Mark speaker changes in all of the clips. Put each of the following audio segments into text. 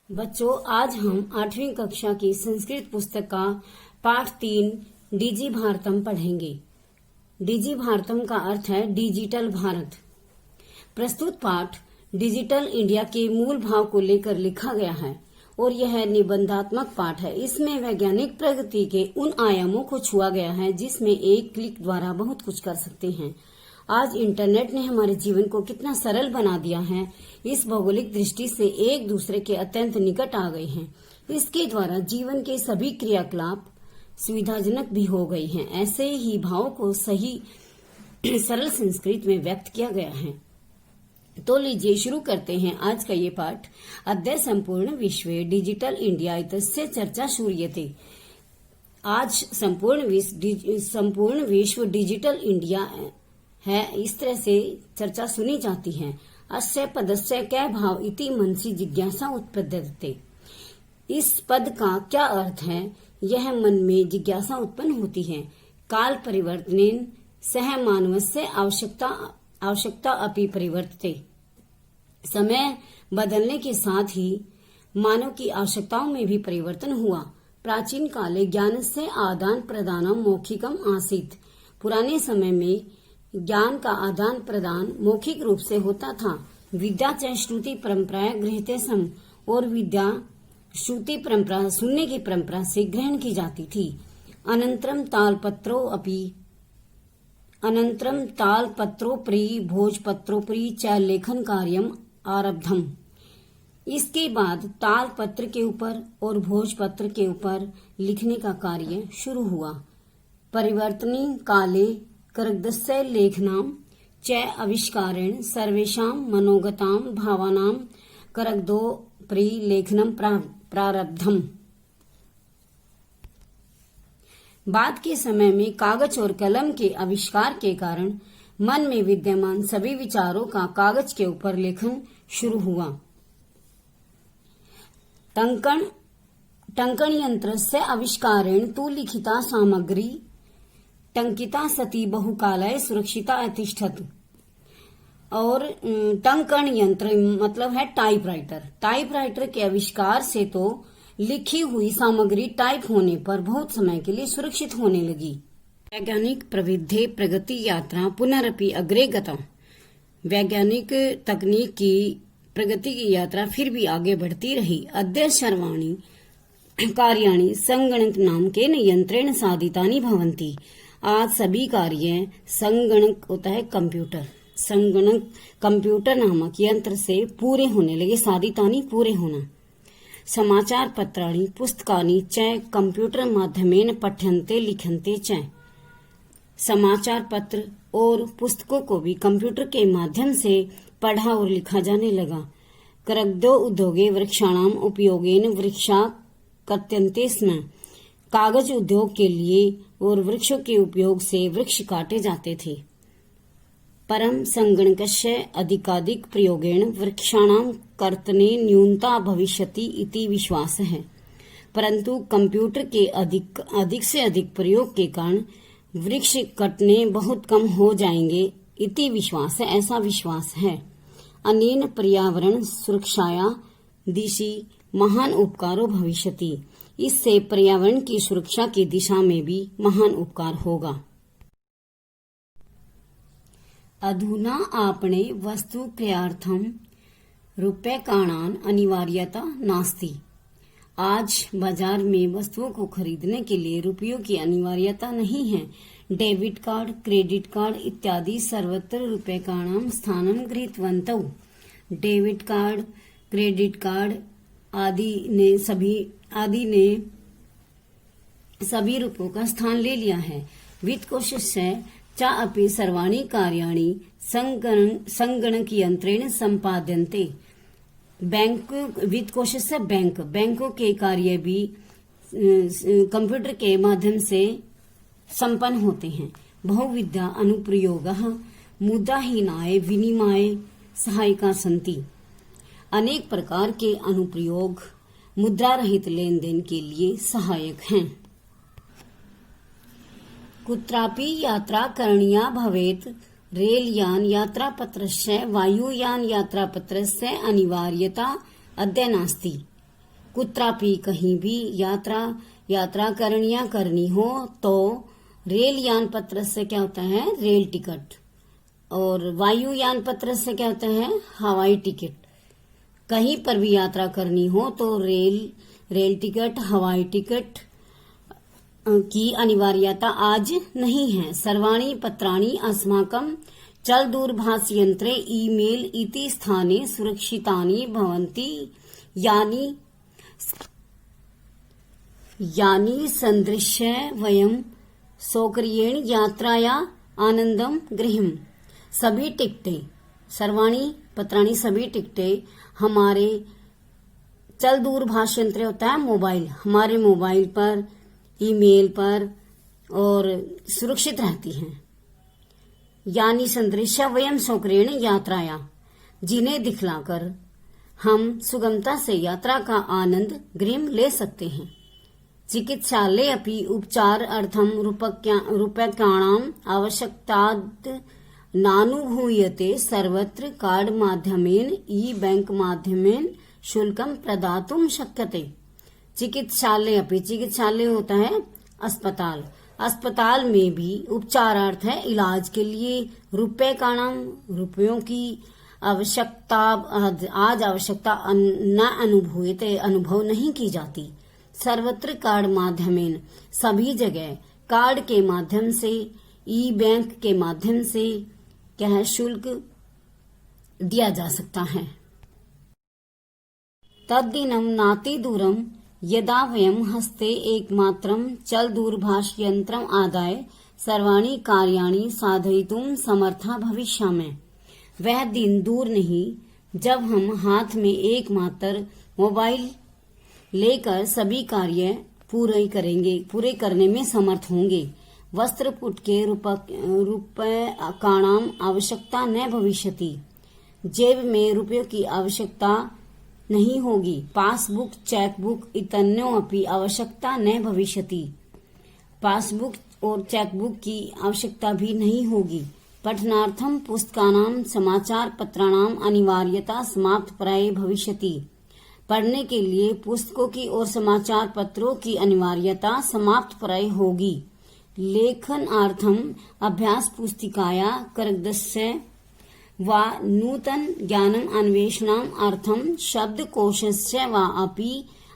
Speaker 1: बच्चों, आज हम 8वीं कक्षा की संस्कृत पुस्तक का पाठ 3 डीजी भारतम पढ़ेंगे। डीजी भारतम का अर्थ है डिजिटल भारत। प्रस्तुत पाठ डिजिटल इंडिया के मूल भाव को लेकर लिखा गया है और यह निबंधात्मक पाठ है। इसमें वैज्ञानिक प्रगति के उन आयामों को छुआ गया है जिसमें एक क्लिक द्वारा बहुत कुछ कर सकते हैं। आज इंटरनेट ने हमारे जीवन को कितना सरल बना दिया है। इस भौगोलिक दृष्टि से एक दूसरे के अत्यंत निकट आ गए हैं। इसके द्वारा जीवन के सभी क्रियाकलाप सुविधाजनक भी हो गई हैं। ऐसे ही भाव को सही सरल संस्कृत में व्यक्त किया गया है। तो लीजिए शुरू करते हैं आज का ये पाठ। अद्य संपूर्ण विश्व डिजिटल इंडिया इत्यस्य चर्चा श्रूयते। आज संपूर्ण विश्व डिजिटल इंडिया है, इस तरह से चर्चा सुनी जाती है। अस्य पदस्य कै भाव इति मनसि जिज्ञासा उत्पद्यते। इस पद का क्या अर्थ है, यह मन में जिज्ञासा उत्पन्न होती है। काल परिवर्तनेन सह मानवस्य आवश्यकता अपि परिवर्तते। समय बदलने के साथ ही मानव की आवश्यकताओं में भी परिवर्तन हुआ। प्राचीन काले ज्ञान से आदान प्रदानम मौखिकम आसीत्। पुराने समय में ज्ञान का आदान प्रदान मौखिक रूप से होता था। विद्या च श्रुति परंपरा गृह्यते सम, और विद्या श्रुति परंपरा सुनने की परंपरा से ग्रहण की जाती थी। अनंतरम तालपत्रोपरि भोजपत्रोपरि च लेखन कार्यम आरब्धम। इसके बाद तालपत्र के ऊपर और भोजपत्र के ऊपर लिखने का कार्य शुरू हुआ। परिवर्तनी काले करगदस्य लेखनाम च आविष्कारेण सर्वेषां मनोगतां भावनां करगदोपरि लेखनम प्रारब्धम। बाद के समय में कागज और कलम के आविष्कार के कारण मन में विद्यमान सभी विचारों का कागज के ऊपर लेखन शुरू हुआ। टंकन यंत्र से आविष्कारेण तु लिखिता सामग्री टंकिता सती बहुकालय सुरक्षिता अतिष्ठत। और टंकन यंत्र मतलब है टाइपराइटर। टाइपराइटर के आविष्कार से तो लिखी हुई सामग्री टाइप होने पर बहुत समय के लिए सुरक्षित होने लगी। वैज्ञानिक प्रविधि प्रगति यात्रा पुनरपि अग्रे गता। वैज्ञानिक तकनीक की प्रगति की यात्रा फिर भी आगे बढ़ती रही। अद्य सर्वाणि कार्याणि संगणक नामकेन यंत्रेण साधितानि भवन्ति। आज सभी कार्य संगणक होता है कंप्यूटर नामक यंत्र से पूरे होने लगे। साधितानि पूरे होना। समाचार पत्राणि पुस्तकानि च कंप्यूटर माध्यमेन पठ्यन्ते लिखन्ते च। समाचार पत्र और पुस्तकों को भी कंप्यूटर के माध्यम से पढ़ा और लिखा जाने लगा। करगदो उद्योगे वृक्षाणाम उपयोगेन वृक्षा कर्त्यन्ते स्म। कागज उद्योग के लिए और वृक्षों के उपयोग से वृक्ष काटे जाते थे। परम संगणकस्य अधिकाधिक प्रयोगेण वृक्षाणाम कर्तने न्यूनता भविष्यति इति विश्वास है। परंतु कंप्यूटर के अधिक से अधिक प्रयोग के कारण वृक्ष कटने बहुत कम हो जाएंगे इति विश्वास है, ऐसा विश्वास है। अनेन पर्यावरण सुरक्षाया दिशि महान उपकारो भविष्यति। इससे पर्यावरण की सुरक्षा की दिशा में भी महान उपकार होगा। अधुना आपणे वस्तु क्रयार्थम रूप्यकाणां अनिवार्यता नास्ति। आज बाजार में वस्तुओं को खरीदने के लिए रुपयों की अनिवार्यता नहीं है। डेबिट कार्ड, क्रेडिट कार्ड इत्यादि सर्वत्र रूप्यकाणां स्थानं गृहीतवन्तौ। डेबिट कार्ड, क्रेडिट कार्ड आदि ने सभी रुपयों का स्थान ले लिया है। वित्तकोशस्य च अपि सर्वाणि कार्याणि संगणक यंत्रेण संपाद्यन्ते। वित्तकोशस्य बैंकों के कार्य भी कंप्यूटर के माध्यम से संपन्न होते हैं। बहुविधा अनुप्रयोगः मुद्राहीनाय विनिमय सहायका सन्ति। अनेक प्रकार के अनुप्रयोग मुद्रा रहित लेन देन के लिए सहायक हैं। कुत्रापि यात्रा करणीया भवेत् रेलयान यात्रापत्रस्य वायुयान यात्रापत्रस्य अनिवार्यता अद्य नास्ति। कुत्रापि कहीं भी यात्रा करनी हो तो रेल यान पत्र से क्या होता है, रेल टिकट, और वायुयान पत्र से क्या होता है, हवाई टिकट। कहीं पर भी यात्रा करनी हो तो रेल टिकट, हवाई टिकट की अनिवार्यता आज नहीं है। सर्वाणि पत्राणि अस्माकं चल दूरभाष यंत्रे ईमेल इति स्थाने सुरक्षितानि भवन्ति यानी सन्दृश्य वयं सौकर्येण यात्राया आनंदम गृहम। सभी टिकटें, सर्वाणी पत्राणी सभी टिकटें हमारे चल दूरभाष यंत्र होता है मोबाइल, हमारे मोबाइल पर, ईमेल पर और सुरक्षित रहती हैं। यानी संदृश्य वयम सौकर्येण यात्राया, जिन्हें दिखलाकर हम सुगमता से यात्रा का आनंद गृह ले सकते हैं। चिकित्सालय अपि उपचार अर्थम रूप्यकाणाम आवश्यकतात् नानुभूयते। सर्वत्र कार्ड माध्यमेन ई बैंक माध्यमेन शुल्कम प्रदातुं शक्यते। चिकित्सालय अपि, चिकित्सालय होता है अस्पताल, अस्पताल में भी उपचारार्थ है इलाज के लिए रुपयों की आवश्यकता आज आवश्यकता न अनुभूयते, अनुभव नहीं की जाती। सर्वत्र कार्ड माध्यमेन, सभी जगह कार्ड के माध्यम से, ई बैंक के माध्यम से क्या है, शुल्क दिया जा सकता है। तद्दिनं नातिदूरं यदा वयं हस्ते एकमात्रं चल दूरभाष यंत्रम् आदाय सर्वाणि कार्याणि साधयितुं समर्था भविष्यामः। वह दिन दूर नहीं जब हम हाथ में एकमात्र मोबाइल लेकर सभी कार्य पूरे करने में समर्थ होंगे। वस्त्र पुटके रूप्यकाणाम आवश्यकता न भविष्यति। जेब में रुपयों की आवश्यकता नहीं होगी। पासबुक, चेकबुक इतन्यो अपि आवश्यकता न भविष्यति। पासबुक और चेकबुक की आवश्यकता भी नहीं होगी। पठनार्थम पुस्तकानाम समाचार पत्राणाम अनिवार्यता समाप्त प्राय भविष्यति। पढ़ने के लिए पुस्तकों की और समाचार पत्रों की अनिवार्यता समाप्त प्राय होगी। लेखनार्थम अभ्यास पुस्तिकाया करगदस्य वा नूतन ज्ञानम अन्वेषणाम अर्थम शब्दकोशस्य वा अपि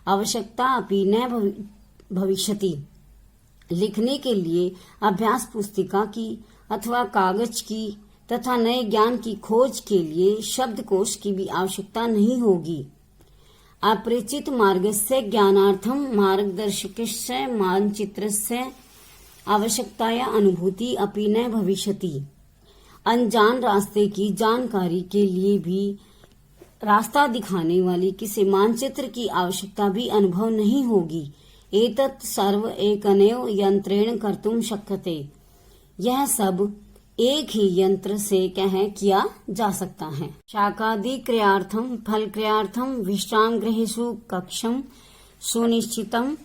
Speaker 1: आवश्यकता अपि न भविष्यति। लिखने के लिए अभ्यास पुस्तिका की अथवा कागज की तथा नए ज्ञान की खोज के लिए शब्दकोश की भी आवश्यकता नहीं होगी। अपरिचित मार्गस्य ज्ञानार्थम मार्गदर्शकस्य मानचित्रस्य आवश्यकताया अनुभूति अपि न भविष्यति। अनजान रास्ते की जानकारी के लिए भी रास्ता दिखाने वाली किसी मानचित्र की आवश्यकता भी अनुभव नहीं होगी। एतत् सर्व एकनैव यंत्रेण कर्तुं शक्यते। यह सब एक ही यंत्र से क्या है, किया जा सकता है। शाकादि क्रियार्थम फल क्रियार्थम विश्राम गृहेषु कक्षम सुनिश्चितम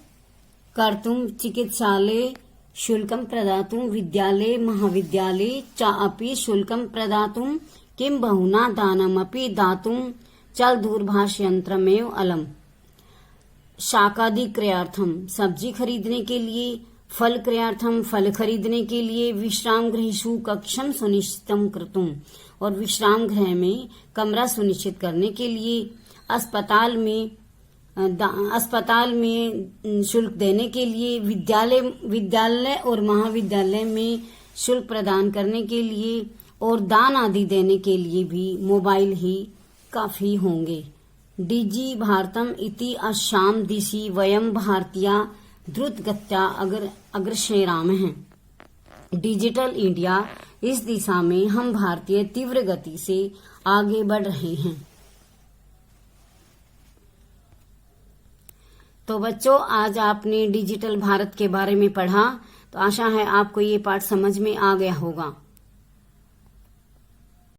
Speaker 1: कर्तुं चिकित्सालय शुल्कं प्रदातुं विद्यालये महाविद्यालये च अपि शुल्कं प्रदातुं किं बहुना दानमपि दातुं चल दूरभाष यंत्रमेव अलम। शाकादि क्रयार्थम सब्जी खरीदने के लिए, फल क्रयार्थम फल खरीदने के लिए, विश्राम गृहेषु कक्षम सुनिश्चितम कर्तुं और विश्राम गृह में कमरा सुनिश्चित करने के लिए, अस्पताल में शुल्क देने के लिए, विद्यालय और महाविद्यालय में शुल्क प्रदान करने के लिए और दान आदि देने के लिए भी मोबाइल ही काफी होंगे। डिजी भारतम इति अशाम दिशि वयम भारतीया द्रुत गत्या अग्रसेराम हैं। डिजिटल इंडिया, इस दिशा में हम भारतीय तीव्र गति से आगे बढ़ रहे हैं। तो बच्चों, आज आपने डिजिटल भारत के बारे में पढ़ा, तो आशा है आपको ये पाठ समझ में आ गया होगा।